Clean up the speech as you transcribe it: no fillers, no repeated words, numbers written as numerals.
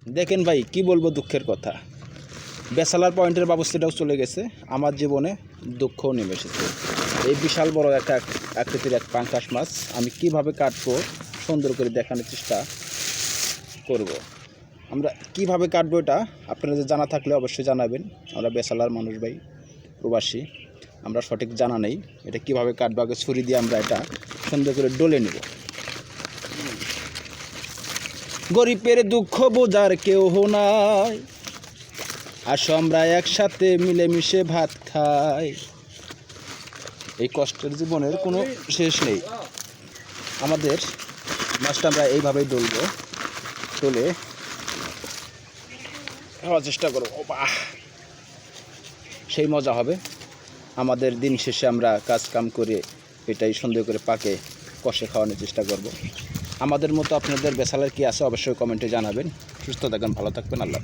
দেখেন ভাই, কি বলবো, দুঃখের কথা, ব্যাচেলার পয়েন্টের ব্যবস্থাটাও চলে গেছে, আমার জীবনে দুঃখও নেমে এসেছে। এই বিশাল বড় একটা আকৃতির এক পাঙ্কাশ মাছ আমি কিভাবে কাটবো সুন্দর করে দেখানোর চেষ্টা করব। আমরা কিভাবে কাটবো এটা আপনাদের জানা থাকলে অবশ্যই জানাবেন। আমরা ব্যাচেলার মানুষ ভাই, প্রবাসী, আমরা সঠিক জানা নেই এটা কিভাবে কাটবো। আগে ছুরি দিয়ে আমরা এটা সুন্দর করে ডলে নেব। গরিবের দুঃখ বোঝার কেউ নাই, আসো আমরা একসাথে মিলেমিশে ভাত খাই। এই কষ্টের জীবনের কোনো শেষ নেই। আমাদের মাছটা আমরা এইভাবেই ডলবো, ডলে খাওয়ার চেষ্টা করবো। বাহ, সেই মজা হবে। আমাদের দিন শেষে আমরা কাজ কাম করে এটাই সুন্দর করে পাকে কষে খাওয়ানোর চেষ্টা করব। আমাদের মতো আপনাদের ব্যাচেলার কি আছে অবশ্যই কমেন্টে জানাবেন। সুস্থ থাকবেন, ভালো থাকবেন, আল্লাহ।